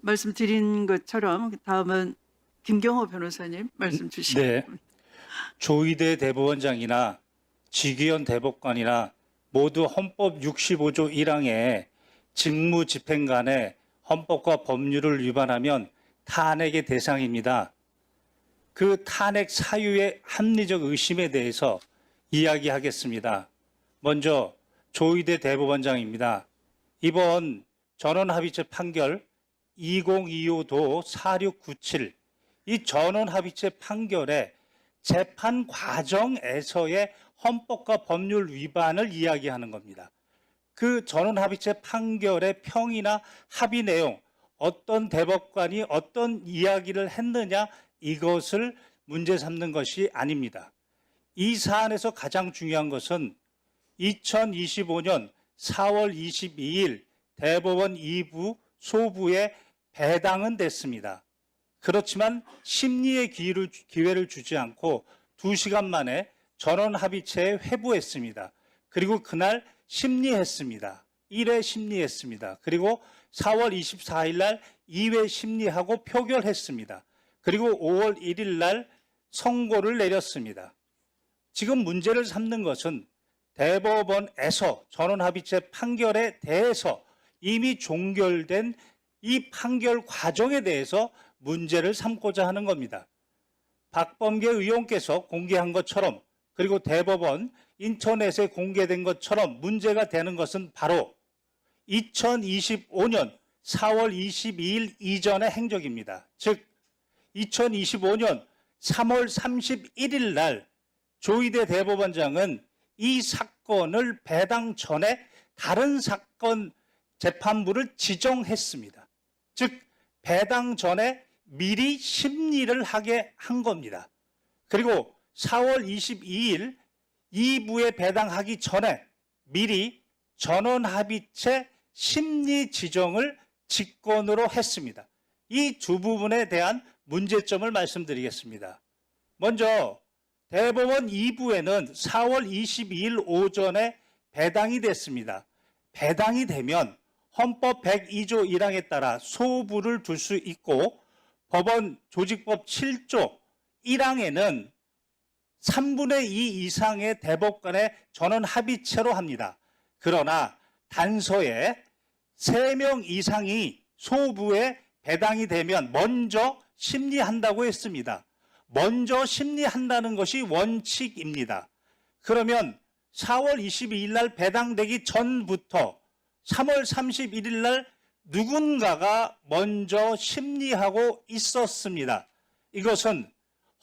말씀드린 것처럼 다음은 김경호 변호사님 말씀 주시기 네. 바랍니다. 조희대 대법원장이나 지기현 대법관이나 모두 헌법 65조 1항에 직무집행간에 헌법과 법률을 위반하면 탄핵의 대상입니다. 그 탄핵 사유의 합리적 의심에 대해서 이야기하겠습니다. 먼저 조희대 대법원장입니다. 이번 전원합의체 판결 2025도 4697 이 전원합의체 판결에 재판 과정에서의 헌법과 법률 위반을 이야기하는 겁니다. 그 전원합의체 판결의 평이나 합의 내용, 어떤 대법관이 어떤 이야기를 했느냐 이것을 문제 삼는 것이 아닙니다. 이 사안에서 가장 중요한 것은 2025년 4월 22일 대법원 2부 소부에 배당은 됐습니다. 그렇지만 심리의 기회를 주지 않고 2시간 만에 전원합의체에 회부했습니다. 그리고 그날 심리했습니다. 1회 심리했습니다. 그리고 4월 24일 날 2회 심리하고 표결했습니다. 그리고 5월 1일 날 선고를 내렸습니다. 지금 문제를 삼는 것은 대법원에서 전원합의체 판결에 대해서 이미 종결된 이 판결 과정에 대해서 문제를 삼고자 하는 겁니다. 박범계 의원께서 공개한 것처럼 그리고 대법원 인터넷에 공개된 것처럼 문제가 되는 것은 바로 2025년 4월 22일 이전의 행적입니다. 즉 2025년 3월 31일 날 조희대 대법원장은 이 사건을 배당 전에 다른 사건 재판부를 지정했습니다. 즉 배당 전에 미리 심리를 하게 한 겁니다. 그리고 4월 22일 2부에 배당하기 전에 미리 전원합의체 심리 지정을 직권으로 했습니다. 이 두 부분에 대한 문제점을 말씀드리겠습니다. 먼저 대법원 2부에는 4월 22일 오전에 배당이 됐습니다. 배당이 되면 헌법 102조 1항에 따라 소부를 둘 수 있고 법원 조직법 7조 1항에는 3분의 2 이상의 대법관의 전원 합의체로 합니다. 그러나 단서에 3명 이상이 소부에 배당이 되면 먼저 심리한다고 했습니다. 먼저 심리한다는 것이 원칙입니다. 그러면 4월 22일 날 배당되기 전부터 3월 31일 날 누군가가 먼저 심리하고 있었습니다. 이것은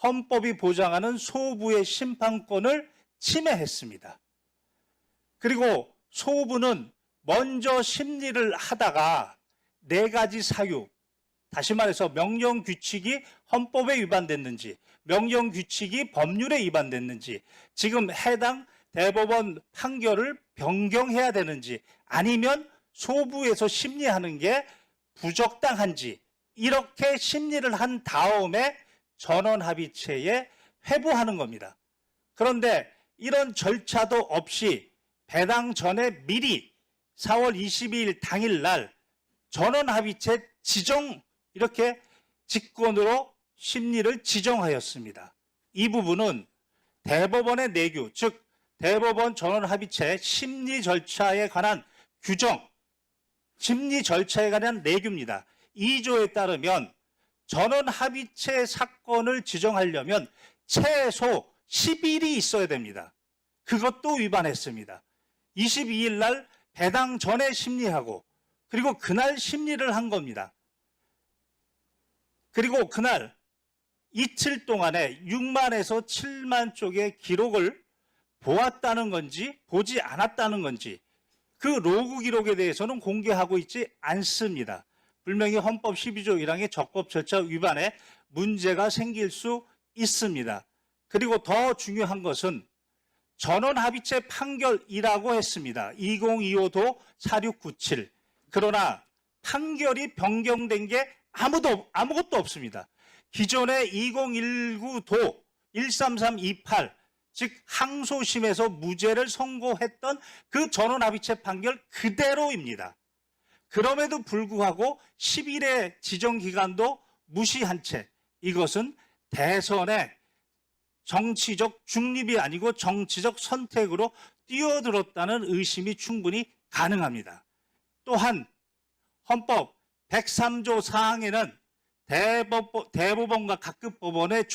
헌법이 보장하는 소부의 심판권을 침해했습니다. 그리고 소부는 먼저 심리를 하다가 4가지 사유, 다시 말해서 명령규칙이 헌법에 위반됐는지, 명령규칙이 법률에 위반됐는지, 지금 해당 대법원 판결을 변경해야 되는지, 아니면 소부에서 심리하는 게 부적당한지 이렇게 심리를 한 다음에 전원합의체에 회부하는 겁니다. 그런데 이런 절차도 없이 배당 전에 미리 4월 22일 당일 날 전원합의체 지정 이렇게 직권으로 심리를 지정하였습니다. 이 부분은 대법원의 내규, 즉 대법원 전원합의체 심리 절차에 관한 규정, 심리 절차에 관한 내규입니다. 2조에 따르면 전원합의체 사건을 지정하려면 최소 10일이 있어야 됩니다. 그것도 위반했습니다. 22일 날 배당 전에 심리하고 그리고 그날 심리를 한 겁니다. 그리고 그날 이틀 동안에 6만에서 7만 쪽의 기록을 보았다는 건지 보지 않았다는 건지 그 로그 기록에 대해서는 공개하고 있지 않습니다. 분명히 헌법 12조 1항의 적법 절차 위반에 문제가 생길 수 있습니다. 그리고 더 중요한 것은 전원합의체 판결이라고 했습니다. 2025도 4697. 그러나 판결이 변경된 게 아무것도 없습니다. 기존의 2019도 13328, 즉 항소심에서 무죄를 선고했던 그 전원합의체 판결 그대로입니다. 그럼에도 불구하고 10일의 지정 기간도 무시한 채 이것은 대선의 정치적 중립이 아니고 정치적 선택으로 뛰어들었다는 의심이 충분히 가능합니다. 또한 헌법 103조 사항에는 대법원과 각급 법원의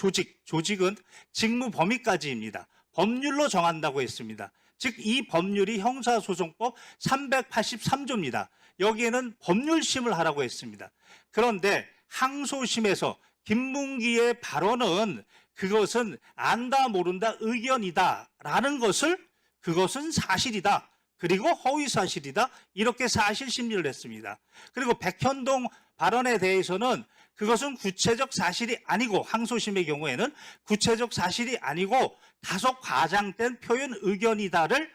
조직은 직무 범위까지입니다. 법률로 정한다고 했습니다. 즉 이 법률이 형사소송법 383조입니다. 여기에는 법률심을 하라고 했습니다. 그런데 항소심에서 김문기의 발언은 그것은 안다 모른다 의견이다라는 것을 그것은 사실이다. 그리고 허위사실이다. 이렇게 사실심리를 했습니다. 그리고 백현동 발언에 대해서는 그것은 구체적 사실이 아니고 항소심의 경우에는 구체적 사실이 아니고 다소 과장된 표현 의견이다를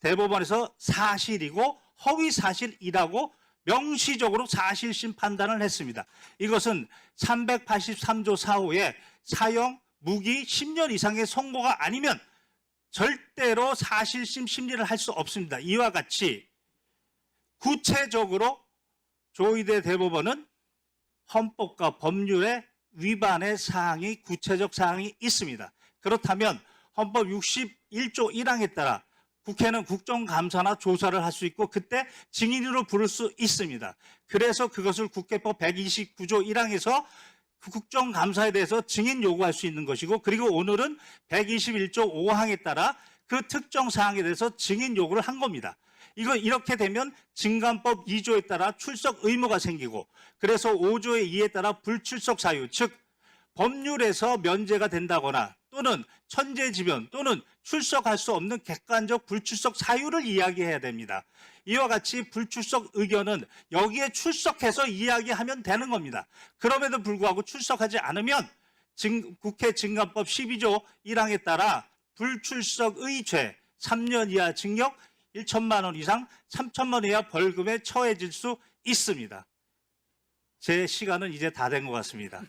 대법원에서 사실이고 허위사실이라고 명시적으로 사실심 판단을 했습니다. 이것은 383조 4호에 사형, 무기 10년 이상의 선고가 아니면 절대로 사실심 심리를 할 수 없습니다. 이와 같이 구체적으로 조의대 대법원은 헌법과 법률의 위반의 사항이 구체적 사항이 있습니다. 그렇다면 헌법 61조 1항에 따라 국회는 국정감사나 조사를 할 수 있고 그때 증인으로 부를 수 있습니다. 그래서 그것을 국회법 129조 1항에서 국정감사에 대해서 증인 요구할 수 있는 것이고 그리고 오늘은 121조 5항에 따라 그 특정 사항에 대해서 증인 요구를 한 겁니다. 이렇게 되면 증감법 2조에 따라 출석 의무가 생기고 그래서 5조의 2에 따라 불출석 사유 즉 법률에서 면제가 된다거나 또는 천재지변 또는 출석할 수 없는 객관적 불출석 사유를 이야기해야 됩니다. 이와 같이 불출석 의견은 여기에 출석해서 이야기하면 되는 겁니다. 그럼에도 불구하고 출석하지 않으면 국회 증감법 12조 1항에 따라 불출석의 죄 3년 이하 징역 1천만 원 이상 3천만 원 이하 벌금에 처해질 수 있습니다. 제 시간은 이제 다 된 것 같습니다.